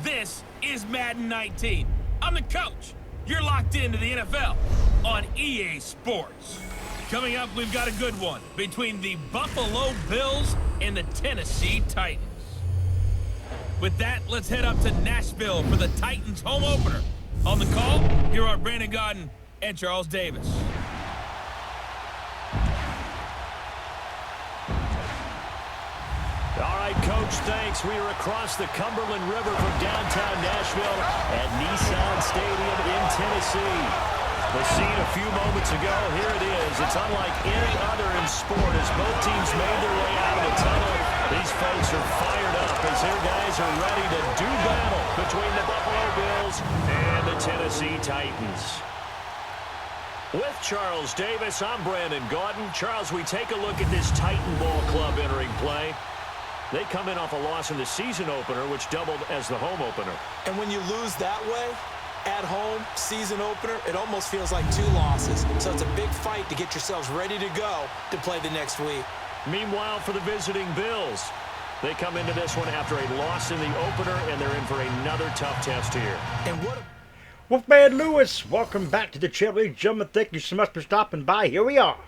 This is Madden 19. I'm the coach. You're locked into the NFL on EA Sports. Coming up, we've got a good one between the Buffalo Bills and the Tennessee Titans. With that, let's head up to Nashville for the Titans home opener. On the call, here are Brandon Gaudin and Charles Davis. All right, Coach, thanks. We are across the Cumberland River from downtown Nashville at Nissan Stadium in Tennessee. The scene a few moments ago, here it is. It's unlike any other in sport as both teams made their way out of the tunnel. These folks are fired up as their guys are ready to do battle between the Buffalo Bills and the Tennessee Titans. With Charles Davis, I'm Brandon Gaudin. Charles, we take a look at this Titan Ball Club entering play. They come in off a loss in the season opener, which doubled as the home opener. And when you lose that way, at home, season opener, it almost feels like 2 losses. So it's a big fight to get yourselves ready to go to play the next week. Meanwhile, for the visiting Bills, they come into this one after a loss in the opener, and they're in for another tough test here. And what Wolfman Lewis, welcome back to the channel. Gentlemen, thank you so much for stopping by. Here we are.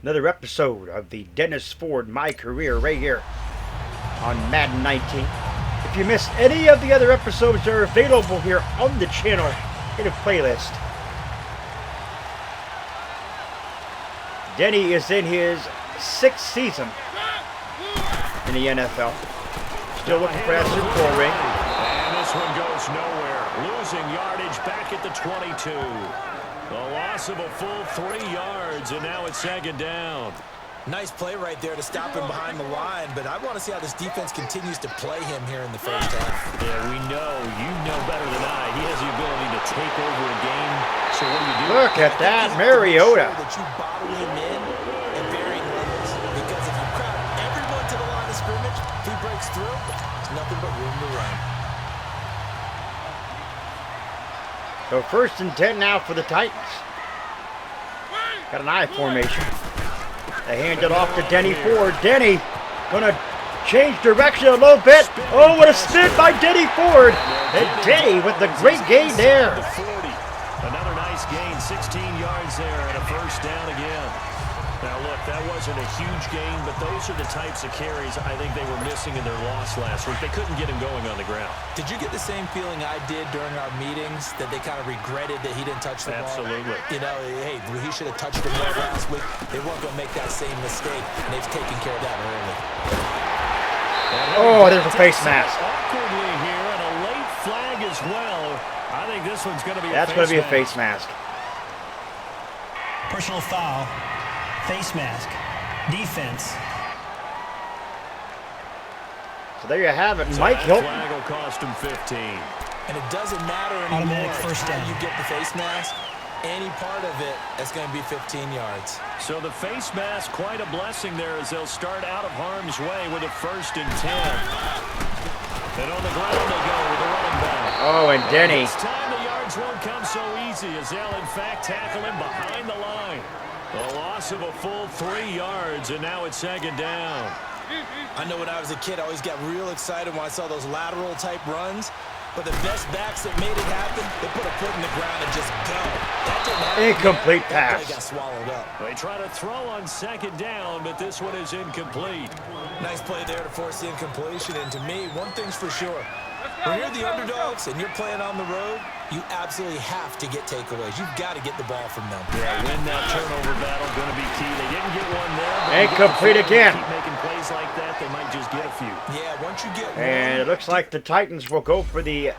Another episode of the Dennis Ford My Career right here on Madden 19. If you missed any of the other episodes, they're available here on the channel in a playlist. Denny is in his 6th season in the NFL. Still looking for that Super Bowl ring. And this one goes nowhere. Losing yardage back at the 22. The loss of a full 3 yards, and now it's 2nd down. nice play right there to stop him behind the line, but I want to see how this defense continues to play him here in the first half. Yeah, we know. You know better than I. He has the ability to take over a game. So what do? Look at that, Mariota. That you bottle him in at varying levels, because if you crowd everyone to the line of scrimmage, if he breaks through, there's nothing but room to run. So 1st and 10 now for the Titans. Got an I formation. They hand it off to Denny Ford. Denny gonna change direction a little bit. Oh, what a spin by Denny Ford. And Denny with the great gain there. Another nice gain, 16 yards there and a 1st down again. Now look, that wasn't a huge gain, but those are the types of carries I think they were missing in their loss last week. They couldn't get him going on the ground. Did you get the same feeling I did during our meetings, that they kind of regretted that he didn't touch the ball? Absolutely. You know, hey, he should have touched the ball last week. They weren't going to make that same mistake, and they've taken care of that early. Oh, there's a face mask. Awkwardly here, and a late flag as well. I think this one's going to be That's going to be a face mask. Personal foul. Face mask. Defense. So there you have it. So Mike Hilton. Flag will cost him 15. And it doesn't matter anymore how you get the face mask. Any part of it, that's going to be 15 yards. So the face mask, quite a blessing there as they'll start out of harm's way with a 1st and 10. And on the ground they go with the running back. Oh, and Denny. This time the yards won't come so easy as they'll in fact tackle him behind the line. A loss of a full 3 yards, and now it's 2nd down. I know when I was a kid, I always got real excited when I saw those lateral-type runs. But the best backs that made it happen, they put a foot in the ground and just go. That didn't happen. Incomplete That pass. play got swallowed up. They try to throw on 2nd down, but this one is incomplete. Nice play there to force the incompletion. And to me, one thing's for sure. When you're the underdogs and you're playing on the road, you absolutely have to get takeaways. You've got to get the ball from them. Yeah, win that turnover battle, going to be key. They didn't get one there. Incomplete again. Keep making plays like that, they might just get a few. Yeah, once you get one. And it looks like the Titans will go for the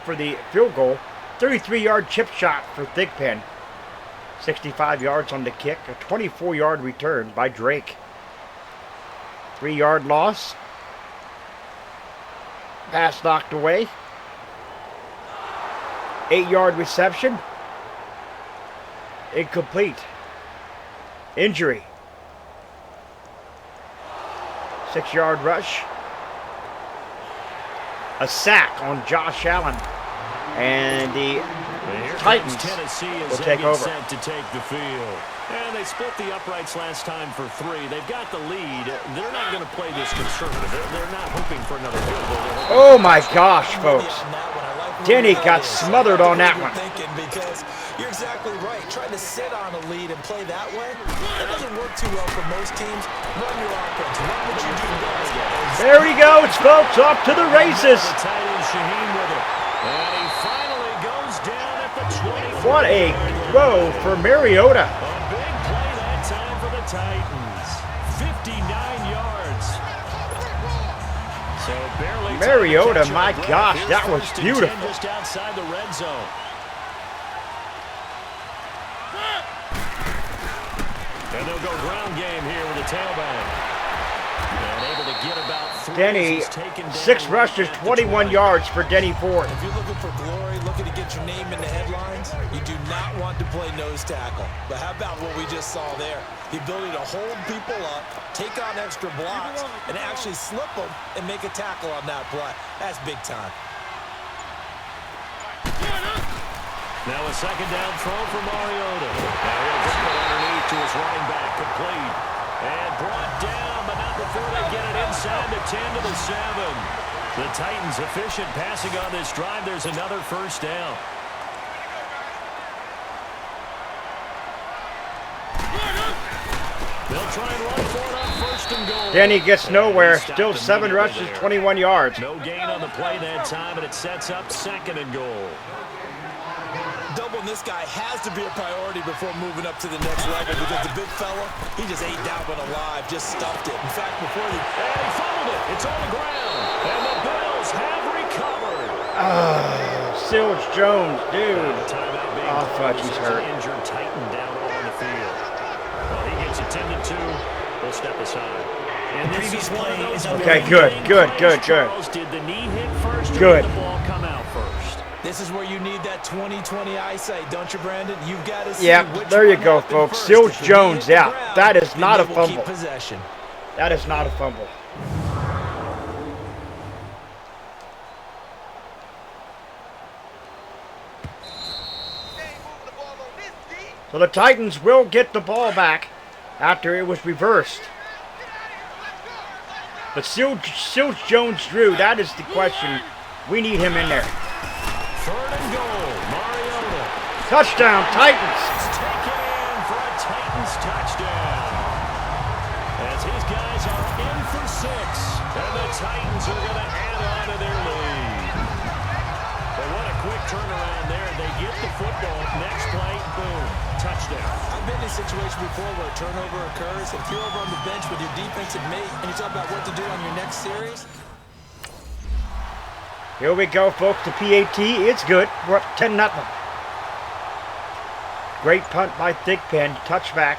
for the field goal. 33-yard chip shot for Thigpen. 65 yards on the kick. A 24-yard return by Drake. 3-yard loss. Pass knocked away. 8-yard reception. Incomplete. Injury. 6-yard rush. A sack on Josh Allen. And the Titans will take over. Set to take the field. And they split the uprights last time for 3. They've got the lead. They're not going to play this conservative. They're not hoping for another field goal. Oh my gosh, folks. Denny got smothered on that one. Because you're exactly right. Trying to sit on a lead and play that way, that doesn't work too well for most teams. Run your offense. Run what you do best. There he goes, folks. Off to the races. The tight end Shaheen with it. And he finally goes down at the 20. What a throw for Mariota. Titans, 59 yards. So barely Mariota, my gosh, that was beautiful. Just outside the red zone. And they'll go ground game here with the tailback. And able to get about 3. Denny, 6 rushes, 21 yards for Denny Ford. If you're looking for glory, looking to get your name in the headlines, you do not want to play nose tackle. But how about what we just saw there? The ability to hold people up, take on extra blocks, and actually slip them and make a tackle on that play. That's big time. Now a second down throw for Mariota. Now he'll drop it underneath to his running back, complete. And brought down, but not before they get it inside the 10 to the 7. The Titans efficient passing on this drive. There's another first down. They'll try and run for it on first and goal. Denny gets nowhere. Still 7 rushes, 21 yards. No gain on the play that time, and it sets up second and goal. Doubling this guy has to be a priority before moving up to the next level because the big fella, he just ate that one alive, just stuffed it. In fact, before he... And he fumbled it. It's on the ground. And the Bills have recovered. Silge Jones, dude. Oh, fudge, he's hurt. Injured Titan down on the field. Well, he gets it 10-2. We'll step aside. And this Previous is one of play those is on. Okay, good. Did the knee hit first or Good. did the ball come out first? This is where you need that 20/20 eyesight, don't you, Brandon? You've got to see Yep, which there you one go, happened folks. first. Silge If the knee Jones, hit the yeah. ground, That is then not a they will keep fumble. possession. That is not a fumble. So the Titans will get the ball back after it was reversed. But Silge Jones Drew, that is the question. We need him in there. Third and goal. Mariota. Touchdown, Titans. Taken in for a Titans touchdown. As his guys are in for 6. And the Titans are going to add on to their lead. But what a quick turnaround there. They get the football. Next play, boom. Touchdown. I've been in a situation before where a turnover occurs, and if you're over on the bench with your defensive mate and you talk about what to do on your next series. Here we go, folks. The PAT, it's good. We're up 10-0. Great punt by Thigpen. Touchback.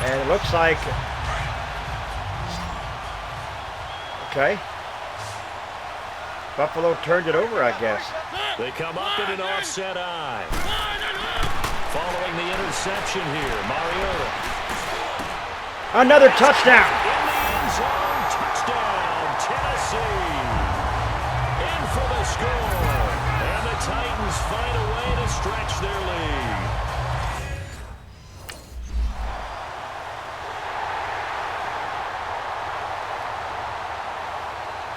And it looks like... Okay. Buffalo turned it over, I guess. They come up in an offset eye. Following the interception here, Mariota. Another touchdown. In the end zone, touchdown, Tennessee. In for the score. And the Titans find a way to stretch their lead.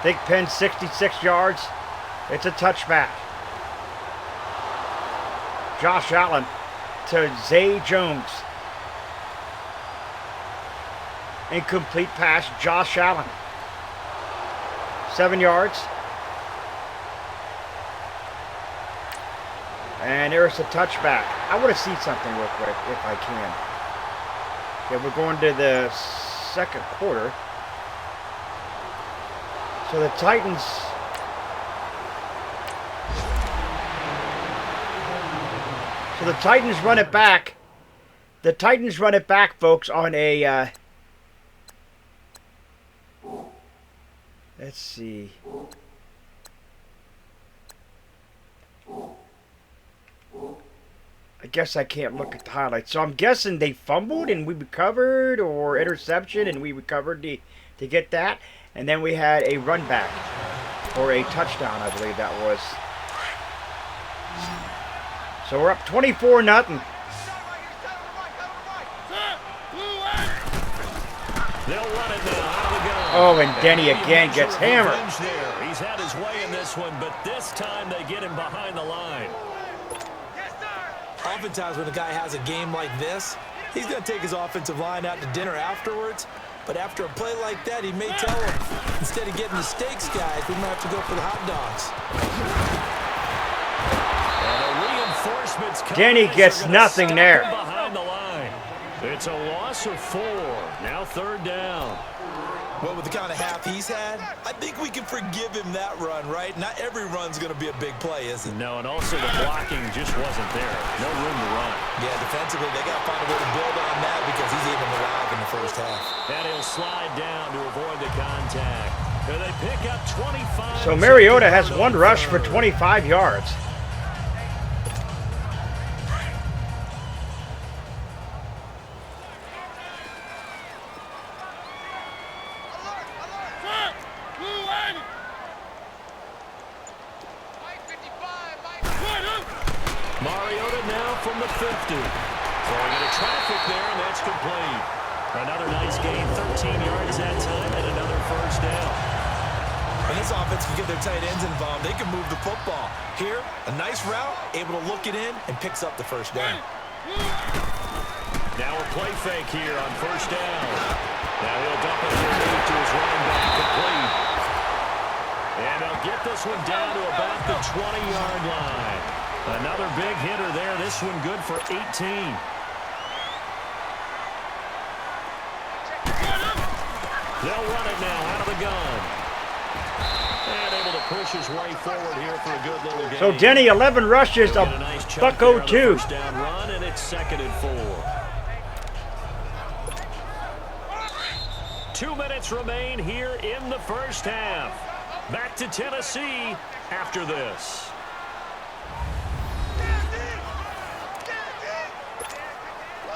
Thigpen, 66 yards. It's a touchback. Josh Allen to Zay Jones. Incomplete pass, Josh Allen. 7 yards. And there's a touchback. I want to see something real quick, if I can. Okay, we're going to the second quarter. So the Titans... So the Titans run it back. The Titans run it back, folks, on a... let's see. I guess I can't look at the highlights. So I'm guessing they fumbled and we recovered, or interception and we recovered to get that. And then we had a run back, or a touchdown, I believe that was. So we're up 24-0. They'll run it now out of the gun. Oh, and Denny again gets hammered. He's had his way in this one, but this time they get him behind the line. Oftentimes when a guy has a game like this, he's going to take his offensive line out to dinner afterwards. But after a play like that, he may tell him, instead of getting the steaks, guys, we might have to go for the hot dogs. Denny gets nothing there. Behind the line. It's a loss of 4. Now 3rd down. Well, with the kind of half he's had, I think we can forgive him that run, right? Not every run's going to be a big play, is it? No, and also the blocking just wasn't there. No room to run. Yeah, defensively, they got to find a way to build on that because he's even alive in the first half. And he'll slide down to avoid the contact. And they pick up 25. So Mariota has 1 rush for 25 yards. Mariota now from the 50. Throwing into traffic there, and that's complete. Another nice gain, 13 yards that time, and another first down. When this offense can get their tight ends involved, they can move the football. Here, a nice route, able to look it in, and picks up the first down. Now a play fake here on first down. Now he'll dump it underneath to his running back, complete. And they'll get this one down to about the 20-yard line. Another big hitter there. This one good for 18. They'll run it now out of the gun. And able to push his way forward here for a good little game. So Denny, 11 rushes, a buck 02. First down run, and it's 2nd and 4. 2 minutes remain here in the first half. Back to Tennessee after this.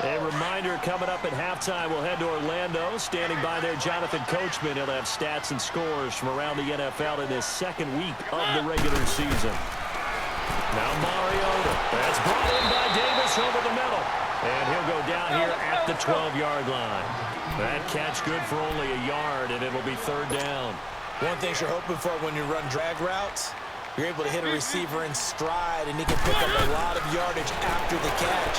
A reminder coming up at halftime, we'll head to Orlando. Standing by there, Jonathan Coachman. He'll have stats and scores from around the NFL in this 2nd week of the regular season. Now Mariota. That's brought in by Davis over the middle. And he'll go down here at the 12-yard line. That catch good for only a yard, and it'll be 3rd down. One thing you're hoping for when you run drag routes, you're able to hit a receiver in stride, and he can pick up a lot of yardage after the catch.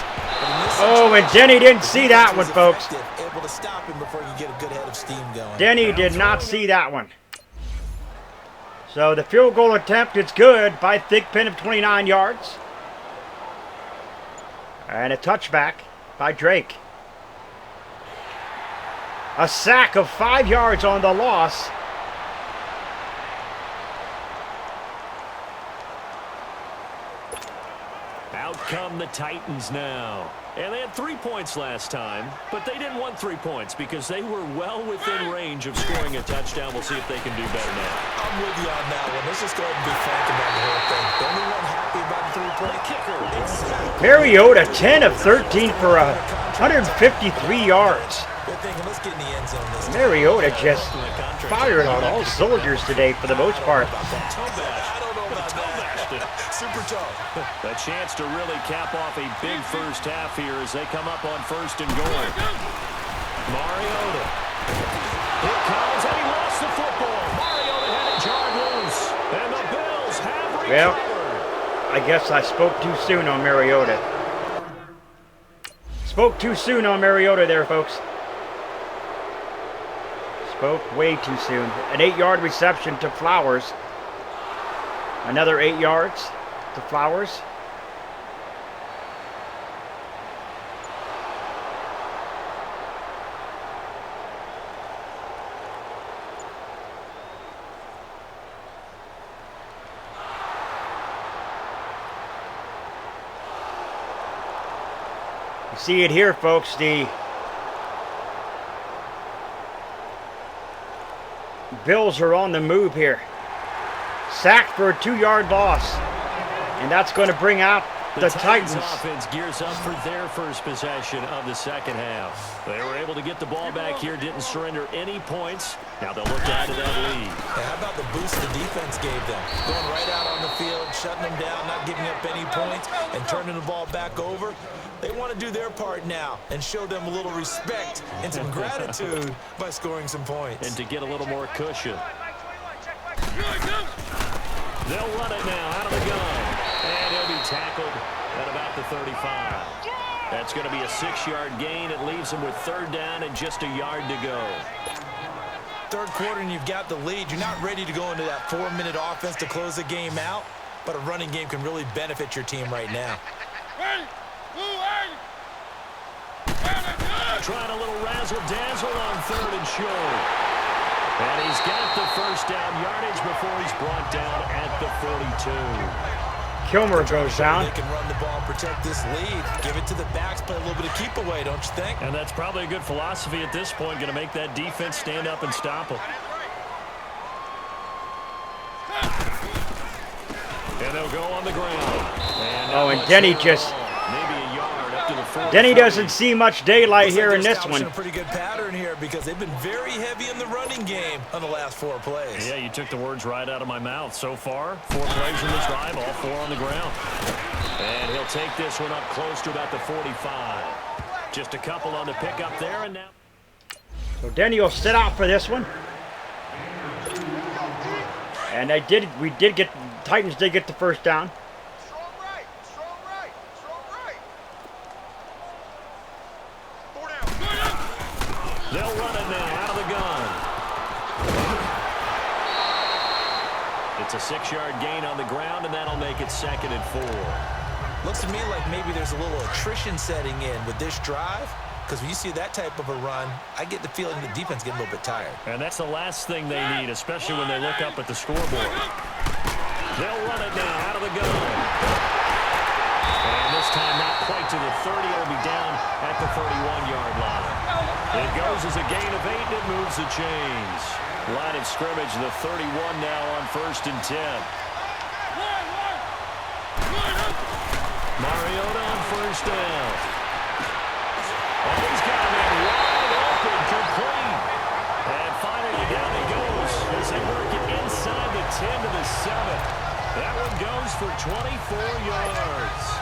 Oh, and Denny didn't see that one, folks. Able to stop him before you get a good head of steam going. Denny did not see that one. So the field goal attempt is good by Thick Pin of 29 yards. And a touchback by Drake. A sack of 5 yards on the loss. Out come the Titans now. And they had 3 points last time, but they didn't want 3 points because they were well within range of scoring a touchdown. We'll see if they can do better now. I'm with you on that one. Let's just go ahead and be frank about the whole thing. The only one happy about the 3-point kicker. Mariota, 10 of 13 for 153 yards. Good thinking. Let's get in the end zone this time. Mariota just fired on all cylinders today for the most part. Super toe. A chance to really cap off a big first half here as they come up on 1st and goal. Mariota. Here comes, and he lost the football. Mariota had it jarred loose. And the Bills have recovered. Well, I guess I spoke too soon on Mariota. Spoke too soon on Mariota there, folks. Spoke way too soon. An 8-yard reception to Flowers. Another 8 yards to Flowers. You see it here, folks. The Bills are on the move here. Sacked for a 2-yard loss. And that's going to bring out the Titans. Offense gears up for their first possession of the second half. They were able to get the ball back here, didn't surrender any points. Now they'll look to add to that lead. How about the boost the defense gave them? Going right out on the field, shutting them down, not giving up any points, and turning the ball back over. They want to do their part now and show them a little respect and some gratitude by scoring some points. And to get a little more cushion. They'll run it now out of the gun. And he'll be tackled at about the 35. That's going to be a 6-yard gain. It leaves him with 3rd down and just a yard to go. Third quarter and you've got the lead. You're not ready to go into that 4-minute offense to close the game out, but a running game can really benefit your team right now. Trying a little razzle-dazzle on 3rd and short. And he's got the first down yardage before he's brought down at the 42. Kilmer goes down. They can run the ball, protect this lead, give it to the backs, play a little bit of keep away, don't you think? And that's probably a good philosophy at this point, going to make that defense stand up and stop him. And they'll go on the ground. And Denny just... Maybe a yard up to the 40. Denny doesn't see much daylight here in this one. A pretty good pattern here because they've been very heavy in the running game on the last 4 plays. Yeah, you took the words right out of my mouth. So far, 4 plays in this drive, all 4 on the ground. And he'll take this one up close to about the 45. Just a couple on the pickup there, and now... So Denny will sit out for this one. And Titans did get the first down. They'll run it now out of the gun. It's a 6-yard gain on the ground, and that'll make it 2nd and 4. Looks to me like maybe there's a little attrition setting in with this drive, because when you see that type of a run, I get the feeling the defense getting a little bit tired. And that's the last thing they need, especially when they look up at the scoreboard. They'll run it now out of the gun. And this time not quite to the 30. It'll be down at the 31-yard line. It goes as a gain of 8, and it moves the chains. Line of scrimmage, the 31 now on 1st and 10. Mariota on 1st down. And he's got a man wide open, complete. And finally down he goes as they work it inside the 10 to the 7. That one goes for 24 yards.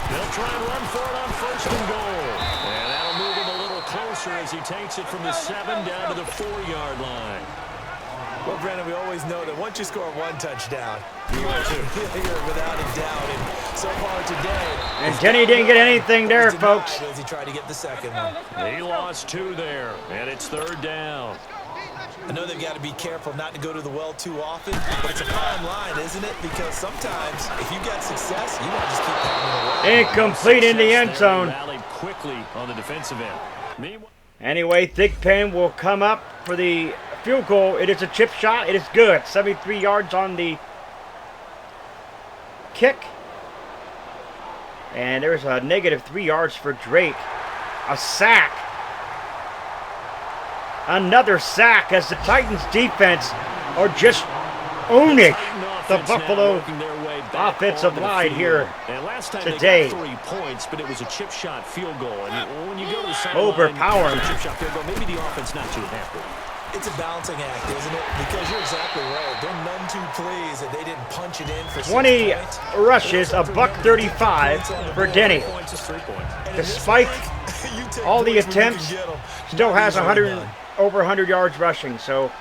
They'll try and run for it on 1st and goal. And that'll move him a little closer as he takes it from the 7 down to the 4-yard line. Well, Brandon, we always know that once you score 1 touchdown, you're without a doubt. And so far today... And Denny didn't get anything there, folks. As he tried to get the second one. He lost 2 there, and it's 3rd down. I know they've got to be careful not to go to the well too often, but it's a fine line, isn't it? Because sometimes, if you get success, you want to just keep pounding it away. Incomplete in the end zone. Rallied quickly on the defensive end. Meanwhile, Anyway, Thigpen will come up for the field goal. It is a chip shot. It is good. 73 yards on the kick. And there's a negative 3 yards for Drake. A sack. Another sack as the Titans defense are just owning the Buffalo offensive line here today. They got 3 points, but it was a chip shot field goal. And when you go to the sideline, overpowering. Chip shot field goal, maybe the offense not too happy. It's a balancing act, isn't it? Because you're exactly right. They're none too pleased that they didn't punch it in for 20 rushes, a $135 for Denny. Despite all the attempts, still has over 100 yards rushing. So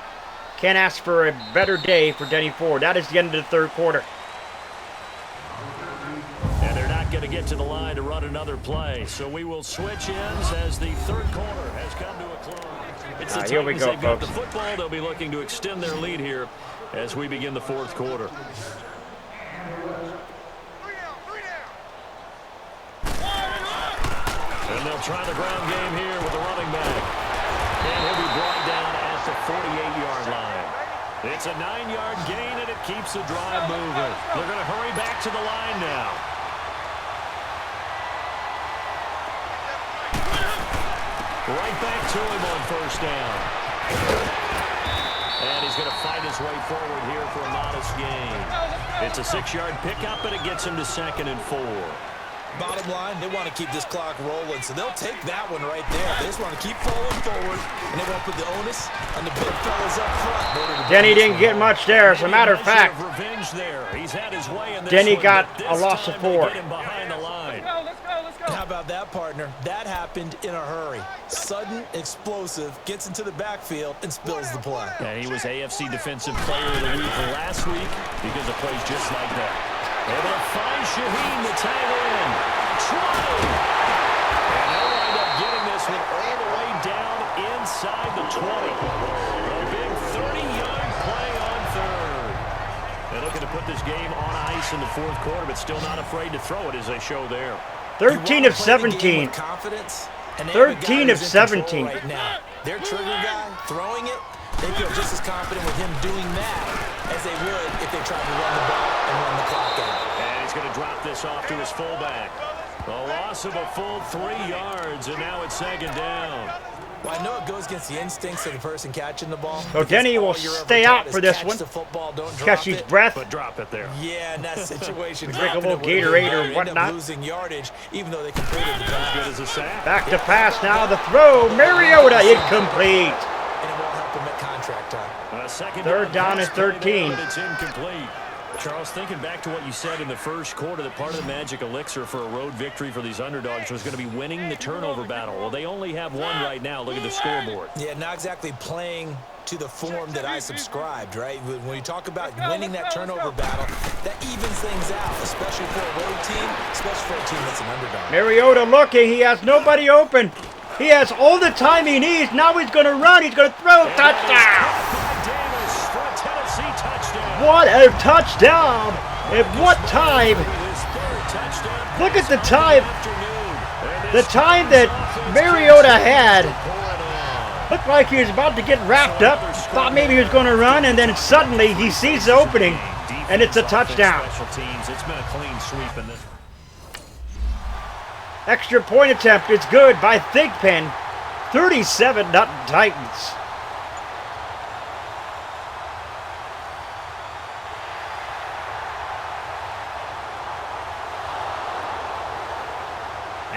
can't ask for a better day for Denny Ford. That is the end of the 3rd quarter. And they're not going to get to the line to run another play. So we will switch ends as the 3rd quarter has come to a close. It's the Here we Titans. go, They've got the folks. football. They'll be looking to extend their lead here as we begin the 4th quarter. And they'll try the ground game here with the running back. And he'll be brought down at the 48-yard line. It's a 9-yard gain, and it keeps the drive moving. They're going to hurry back to the line now. Right back to him on 1st down. And he's going to fight his way forward here for a modest gain. It's a 6-yard pickup, and it gets him to 2nd and 4. Bottom line, they want to keep this clock rolling, so they'll take that one right there. They just want to keep falling forward, and they won't put the onus on the big fellas up front. Denny didn't get much there. As a matter of fact, Denny got a loss of 4. How about that, partner? That happened in a hurry. Sudden, explosive, gets into the backfield, and spills the play. And he was AFC Defensive Player of the Week last week because of plays just like that. Able to find Shaheen to tag in. Try. And they'll wind up getting this one all the way down inside the 20. A big 30-yard play on third. They're looking to put this game on ice in the fourth quarter, but still not afraid to throw it as they show there. 13 of 17. 13 of 17. Right now. Their trigger guy throwing it, they feel just as confident with him doing that as they would if they tried to run the ball and run the clock out. And he's going to drop this off to his fullback. A loss of a full 3 yards, and now it's 2nd down. Well, I know it goes against the instincts of the person catching the ball. So Denny will stay out for this one. Catch his breath. But drop it there. Yeah, in that situation. Drink a little Gatorade or whatnot. Losing yardage, even though they completed the pass. Good as a sack. Back to pass now. The throw. Mariota incomplete. And it won't help him at contract time. 3rd down and 13. But it's incomplete. Charles, thinking back to what you said in the first quarter, that part of the magic elixir for a road victory for these underdogs was going to be winning the turnover battle. Well, they only have one right now. Look at the scoreboard. Yeah, not exactly playing to the form that I subscribed, right? When you talk about winning that turnover battle, that evens things out, especially for a road team, especially for a team that's an underdog. Mariota looking. He has nobody open. He has all the time he needs. Now he's going to run. He's going to throw. Touchdown. What a touchdown! At what time? Look at the time. The time that Mariota had. Looked like he was about to get wrapped up. Thought maybe he was going to run, and then suddenly he sees the opening, and it's a touchdown. It's been a clean sweep in this. Extra point attempt. It's good by Thigpen. 37-0 Titans.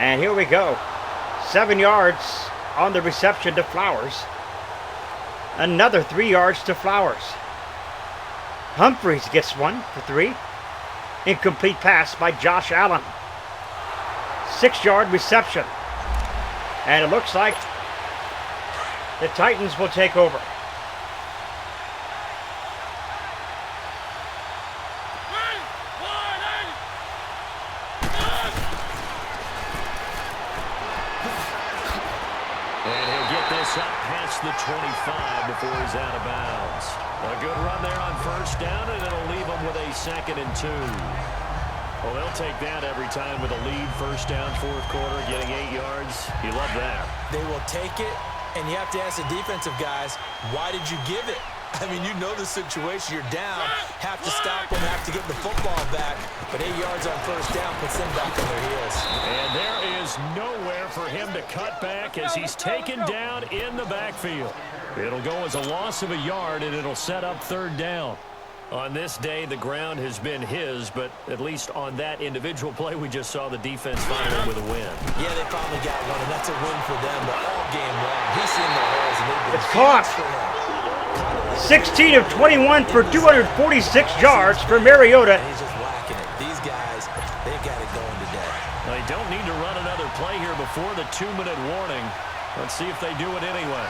And here we go. 7 yards on the reception to Flowers. Another 3 yards to Flowers. Humphreys gets one for 3. Incomplete pass by Josh Allen. 6-yard reception. And it looks like the Titans will take over. The 25 before he's out of bounds. A good run there on 1st down, and it'll leave him with a 2nd and 2. Well, they'll take that every time with a lead. 1st down, 4th quarter, getting 8 yards. You love that. They will take it, and you have to ask the defensive guys, why did you give it? I mean, you know the situation. You're down, have to stop them, have to get the football back. But 8 yards on 1st down puts them back on their heels. And there is nowhere for him to cut back as he's taken down in the backfield. It'll go as a loss of a yard, and it'll set up 3rd down. On this day, the ground has been his, but at least on that individual play, we just saw the defense finally with a win. Yeah, they finally got one, and that's a win for them. But all game long, he's seen the holes, and they've been it's caught. 16 of 21 for 246 yards for Mariota. He's just whacking it. These guys, they've got it going today. They don't need to run another play here before the 2-minute warning. Let's see if they do it anyway.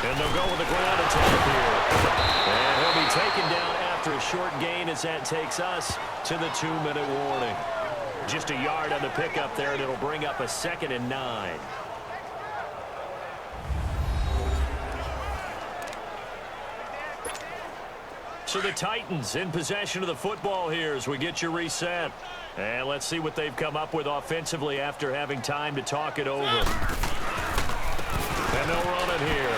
And they'll go with the ground attack here. And he'll be taken down after a short gain as that takes us to the 2-minute warning. Just a yard on the pickup there, and it'll bring up a 2nd and 9. So the Titans in possession of the football here as we get you reset. And let's see what they've come up with offensively after having time to talk it over. And they'll run it here.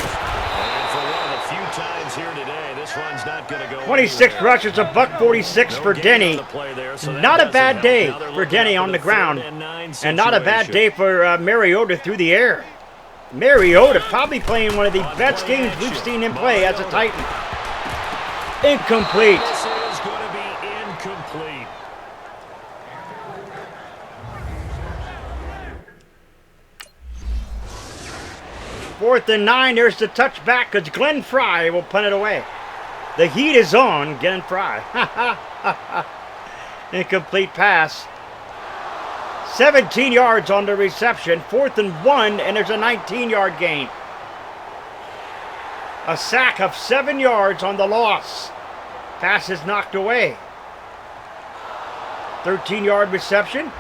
And for one of the few times here today, this run's not going to go 26 anywhere. rushes, a $146 for Denny. There, so not a bad day for Denny on the ground. And not a bad day for Mariota through the air. Mariota probably playing one of the best games we've seen him play as a Titan. Incomplete. This is going to be 4th and 9. There's the touchback because Glenn Fry will punt it away. The heat is on, Glenn Fry. Incomplete pass. 17 yards on the reception. 4th and 1, and there's a 19-yard gain. A sack of 7 yards on the loss. Pass is knocked away. 13-yard reception.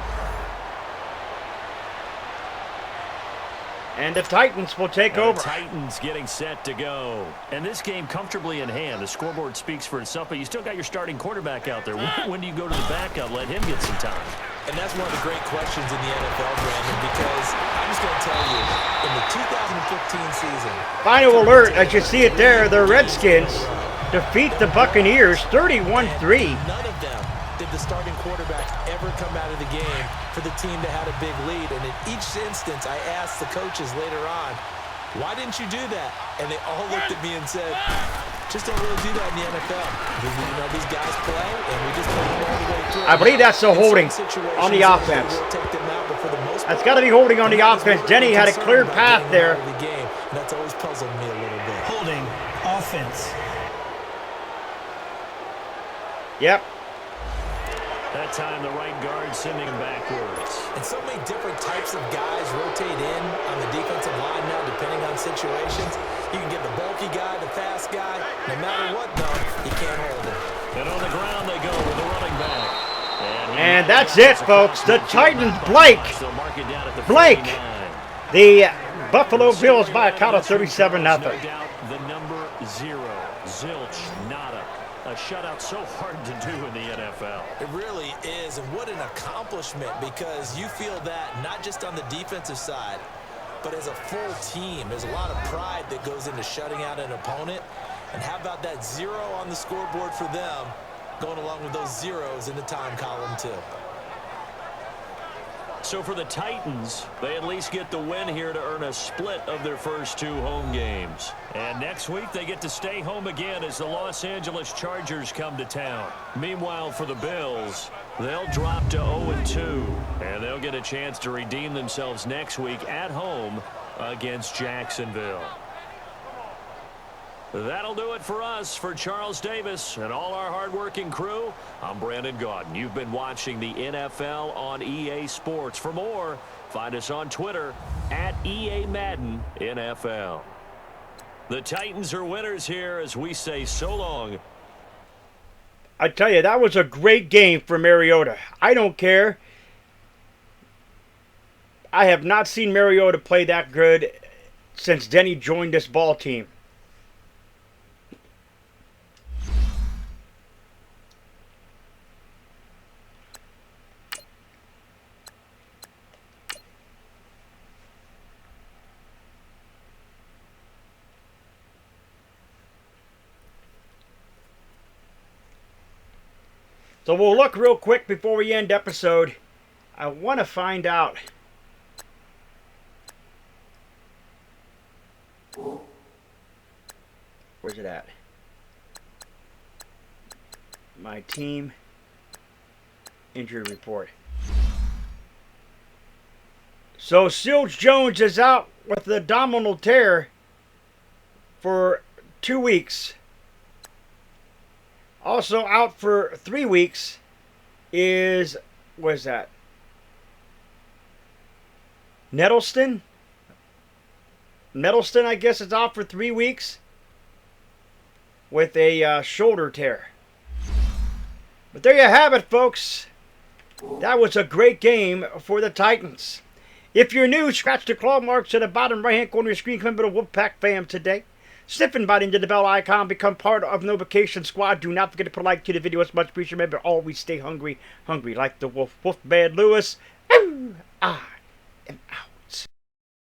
And the Titans will take over. The Titans getting set to go. And this game comfortably in hand. The scoreboard speaks for itself, but you still got your starting quarterback out there. When do you go to the backup, let him get some time? And that's one of the great questions in the NFL, Brandon, because I'm just going to tell you, in the 2015 season... Final alert, as you see it there, the Redskins defeat the Buccaneers 31-3. None of them did the starting quarterback ever come out of the game for the team that had a big lead. And in each instance, I asked the coaches later on, why didn't you do that? And they all looked at me and said, just don't really do that in the NFL. Because, you know, these guys play, and we just play them all the way through. I believe that's the holding on the offense. That's got to be holding on the offense. Denny had a clear path there. That's always puzzled me a little bit. Holding offense. Yep. That time the right guard sending him backwards. And so many different types of guys rotate in on the defensive line now, depending on situations. You can get the bulky guy, the fast guy. No matter what, though, you can't hold him. And on the ground they go with the running back. And that's it, folks. The Titans, Blake, the Buffalo Bills by a count of 37-0. No doubt the number 0, zilch, nada. A shutout so hard to do in the NFL. It really is, and what an accomplishment, because you feel that not just on the defensive side, but as a full team. There's a lot of pride that goes into shutting out an opponent. And how about that 0 on the scoreboard for them, going along with those zeros in the time column too. So for the Titans, they at least get the win here to earn a split of their first 2 home games. And next week, they get to stay home again as the Los Angeles Chargers come to town. Meanwhile, for the Bills, they'll drop to 0-2, and they'll get a chance to redeem themselves next week at home against Jacksonville. That'll do it for us. For Charles Davis and all our hard-working crew, I'm Brandon Gaudin. You've been watching the NFL on EA Sports. For more, find us on Twitter at EA Madden NFL. The Titans are winners here as we say so long. I tell you, that was a great game for Mariota. I don't care. I have not seen Mariota play that good since Denny joined this ball team. So we'll look real quick before we end episode. I want to find out where's it at? My team injury report. So Seals Jones is out with the abdominal tear for 2 weeks. Also out for 3 weeks is, what is that? Nettleston, I guess, is out for 3 weeks with a shoulder tear. But there you have it, folks. That was a great game for the Titans. If you're new, scratch the claw marks at the bottom right-hand corner of your screen. Come to the Wolfpack fam today. Sniff and bite into the bell icon. Become part of Notification Squad. Do not forget to put a like to the video. It's much appreciated. Remember, always stay hungry. Hungry like the wolf. Wolf Bad Lewis. Ooh, I am out.